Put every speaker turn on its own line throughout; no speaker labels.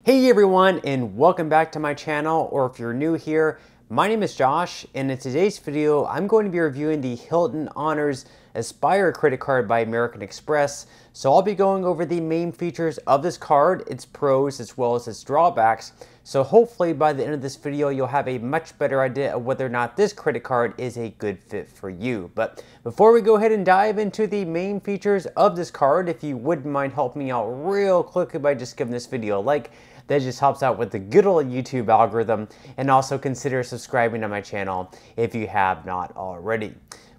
Hey everyone, and welcome back to my channel, or if you're new here, my name is Josh, and in today's video, I'm going to be reviewing the Hilton Honors Aspire credit card by American Express. So I'll be going over the main features of this card, its pros as well as its drawbacks. So hopefully by the end of this video, you'll have a much better idea of whether or not this credit card is a good fit for you. But before we go ahead and dive into the main features of this card, if you wouldn't mind helping me out real quickly by just giving this video a like, that just helps out with the good old YouTube algorithm, and also consider subscribing to my channel if you have not already.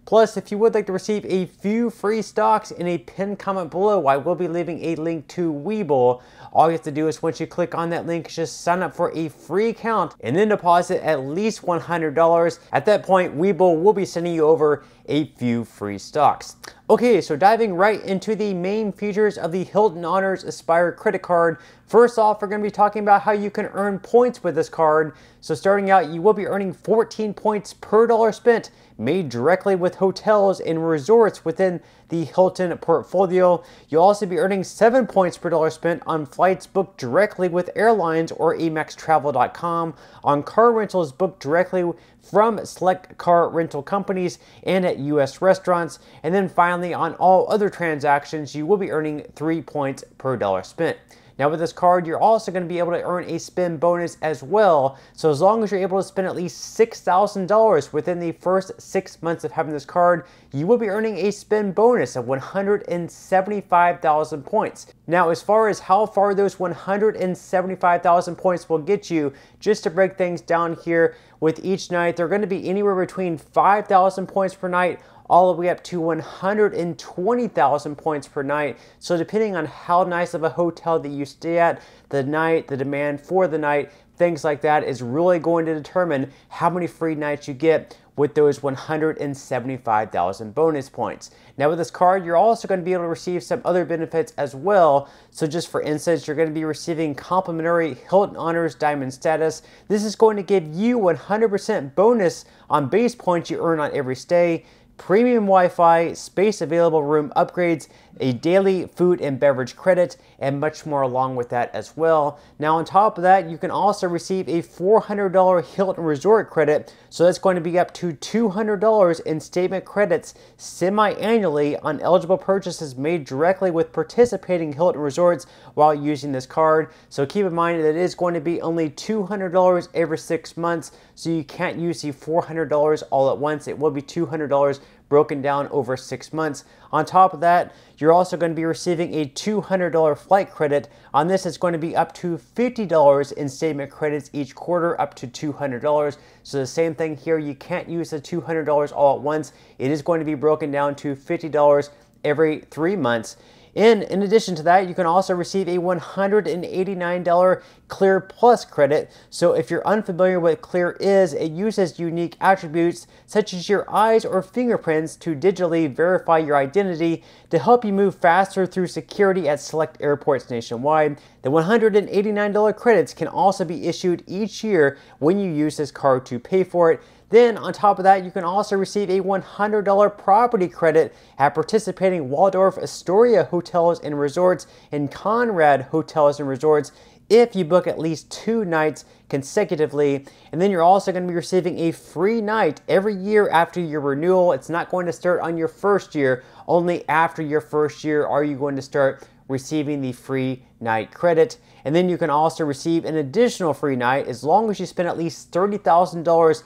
Plus, if you would like to receive a few free stocks, in a pinned comment below, I will be leaving a link to Webull. All you have to do is once you click on that link, just sign up for a free account and then deposit at least $100. At that point, Webull will be sending you over a few free stocks. Okay, so diving right into the main features of the Hilton Honors Aspire credit card. First off, we're going to be talking about how you can earn points with this card. So starting out, you will be earning 14 points per dollar spent made directly with hotels and resorts within the Hilton portfolio. You'll also be earning 7 points per dollar spent on flights booked directly with airlines or amextravel.com, on car rentals booked directly from select car rental companies and at U.S. restaurants. And then finally, on all other transactions, you will be earning 3 points per dollar spent. Now with this card, you're also going to be able to earn a spend bonus as well. So as long as you're able to spend at least $6,000 within the first 6 months of having this card, you will be earning a spend bonus of 175,000 points. Now, as far as how far those 175,000 points will get you, just to break things down here, with each night, they're going to be anywhere between 5,000 points per night all the way up to 120,000 points per night. So depending on how nice of a hotel that you stay at, the night, the demand for the night, things like that is really going to determine how many free nights you get with those 175,000 bonus points. Now with this card, you're also going to be able to receive some other benefits as well. So just for instance, you're going to be receiving complimentary Hilton Honors Diamond status. This is going to give you 100% bonus on base points you earn on every stay, premium Wi-Fi, space available room upgrades, a daily food and beverage credit, and much more along with that as well. Now on top of that, you can also receive a $400 Hilton Resort credit, so that's going to be up to $200 in statement credits semi-annually on eligible purchases made directly with participating Hilton Resorts while using this card. So keep in mind that it is going to be only $200 every 6 months, so you can't use the $400 all at once. It will be $200 broken down over 6 months. On top of that, you're also going to be receiving a $200 flight credit. On this, it's going to be up to $50 in statement credits each quarter, up to $200. So the same thing here, you can't use the $200 all at once. It is going to be broken down to $50 every 3 months. In addition to that, you can also receive a $189 Clear Plus credit. So if you're unfamiliar with what Clear is, it uses unique attributes such as your eyes or fingerprints to digitally verify your identity to help you move faster through security at select airports nationwide. The $189 credits can also be issued each year when you use this card to pay for it. Then on top of that, you can also receive a $100 property credit at participating Waldorf Astoria hotels and resorts and Conrad hotels and resorts if you book at least 2 nights consecutively. And then you're also going to be receiving a free night every year after your renewal. It's not going to start on your first year. Only after your first year are you going to start receiving the free night credit. And then you can also receive an additional free night as long as you spend at least $30,000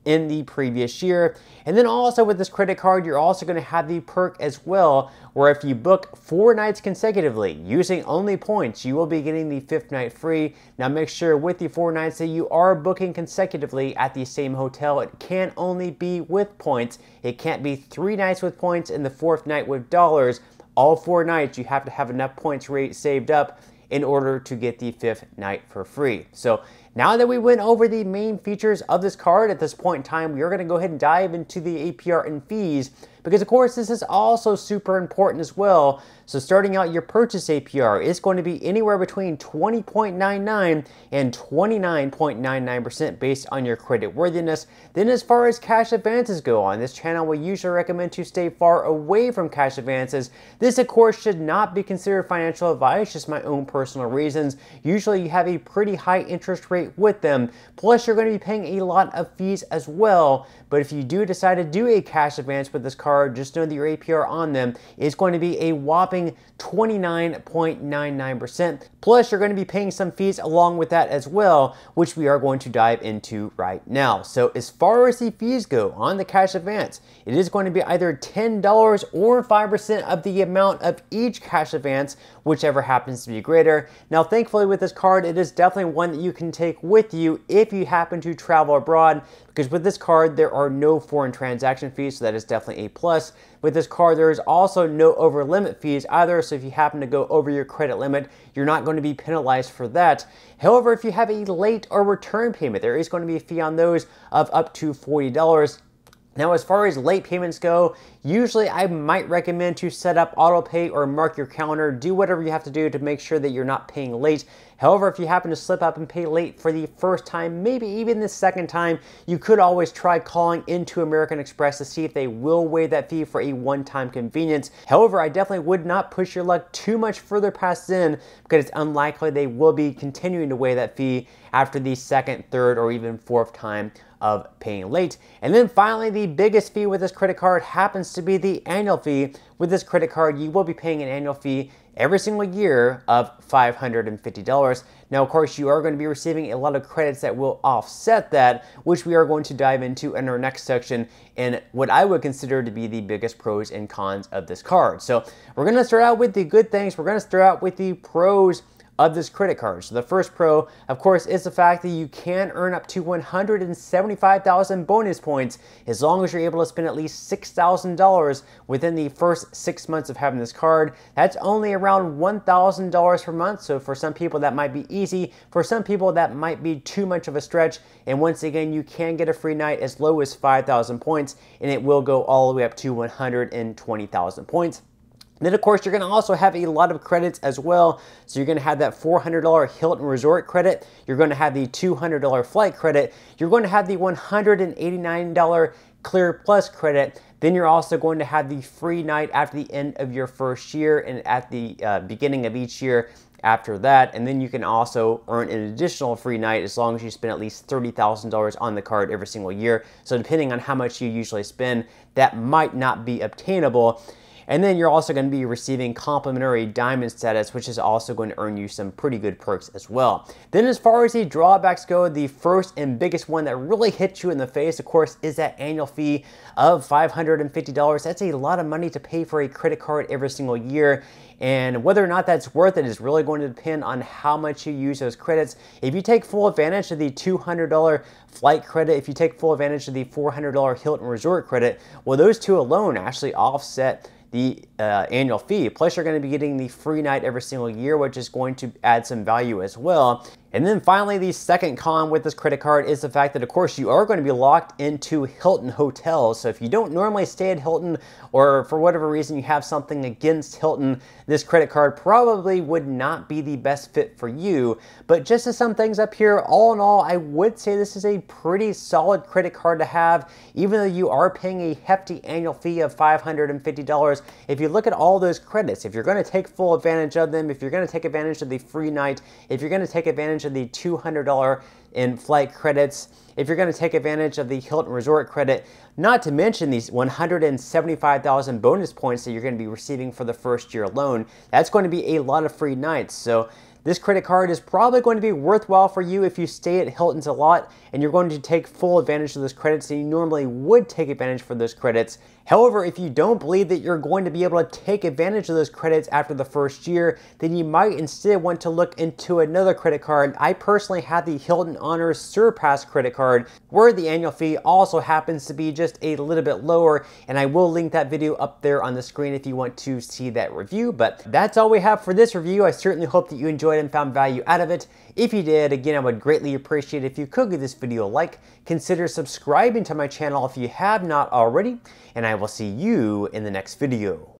in the previous year. And then also with this credit card, you're also going to have the perk as well, where if you book 4 nights consecutively using only points, you will be getting the 5th night free. Now make sure with the 4 nights that you are booking consecutively at the same hotel, it can only be with points. It can't be 3 nights with points and the 4th night with dollars. All 4 nights you have to have enough points saved up in order to get the 5th night for free. So now that we went over the main features of this card, at this point in time, we are going to go ahead and dive into the APR and fees. because of course this is also super important as well. So starting out, your purchase APR is going to be anywhere between 20.99 and 29.99% based on your credit worthiness. Then as far as cash advances go, on this channel we usually recommend to stay far away from cash advances. This of course should not be considered financial advice, just my own personal reasons. Usually you have a pretty high interest rate with them, plus you're going to be paying a lot of fees as well. But if you do decide to do a cash advance with this card, just know that your APR on them is going to be a whopping 29.99%. Plus you're going to be paying some fees along with that as well, which we are going to dive into right now. So as far as the fees go on the cash advance, it is going to be either $10 or 5% of the amount of each cash advance, whichever happens to be greater. Now thankfully with this card, it is definitely one that you can take with you if you happen to travel abroad, because with this card there are no foreign transaction fees, so that is definitely a plus. With this card there is also no over limit fees either, so if you happen to go over your credit limit, you're not going to be penalized for that. However, if you have a late or return payment, there is going to be a fee on those of up to $40. Now, as far as late payments go, usually I might recommend to set up auto pay or mark your calendar, do whatever you have to do to make sure that you're not paying late. However, if you happen to slip up and pay late for the first time, maybe even the second time, you could always try calling into American Express to see if they will waive that fee for a one-time convenience. However, I definitely would not push your luck too much further past then, because it's unlikely they will be continuing to waive that fee after the second, third, or even fourth time of paying late. And then finally, the biggest fee with this credit card happens to be the annual fee. With this credit card, you will be paying an annual fee every single year of $550. Now, of course, you are going to be receiving a lot of credits that will offset that, which we are going to dive into in our next section, and what I would consider to be the biggest pros and cons of this card. So we're going to start out with the good things. We're going to start out with the pros of this credit card. So the first pro, of course, is the fact that you can earn up to 175,000 bonus points as long as you're able to spend at least $6,000 within the first 6 months of having this card. That's only around $1,000 per month. So for some people that might be easy. For some people that might be too much of a stretch. And once again, you can get a free night as low as 5,000 points, and it will go all the way up to 120,000 points. Then, of course, you're going to also have a lot of credits as well. So you're going to have that $400 Hilton Resort credit. You're going to have the $200 flight credit. You're going to have the $189 Clear Plus credit. Then you're also going to have the free night after the end of your first year and at the beginning of each year after that. And then you can also earn an additional free night as long as you spend at least $30,000 on the card every single year. So depending on how much you usually spend, that might not be obtainable. And then you're also going to be receiving complimentary diamond status, which is also going to earn you some pretty good perks as well. Then as far as the drawbacks go, the first and biggest one that really hits you in the face, of course, is that annual fee of $550. That's a lot of money to pay for a credit card every single year. And whether or not that's worth it is really going to depend on how much you use those credits. If you take full advantage of the $200 flight credit, if you take full advantage of the $400 Hilton Resort credit, well, those two alone actually offset the annual fee. Plus, you're going to be getting the free night every single year, which is going to add some value as well. And then finally, the second con with this credit card is the fact that, of course, you are going to be locked into Hilton hotels. So if you don't normally stay at Hilton, or for whatever reason you have something against Hilton, this credit card probably would not be the best fit for you. But just to sum things up here, all in all, I would say this is a pretty solid credit card to have, even though you are paying a hefty annual fee of $550. If you look at all those credits, if you're going to take full advantage of them, if you're going to take advantage of the free night, if you're going to take advantage of the $200 in flight credits, if you're going to take advantage of the Hilton Resort credit, not to mention these 175,000 bonus points that you're going to be receiving for the first year alone, that's going to be a lot of free nights. So this credit card is probably going to be worthwhile for you if you stay at Hilton's a lot and you're going to take full advantage of those credits and you normally would take advantage for those credits. However, if you don't believe that you're going to be able to take advantage of those credits after the first year, then you might instead want to look into another credit card. I personally have the Hilton Honors Surpass credit card, where the annual fee also happens to be just a little bit lower, and I will link that video up there on the screen if you want to see that review. But that's all we have for this review. I certainly hope that you enjoyed enjoyed and found value out of it. If you did, again, I would greatly appreciate it if you could give this video a like. Consider subscribing to my channel if you have not already, and I will see you in the next video.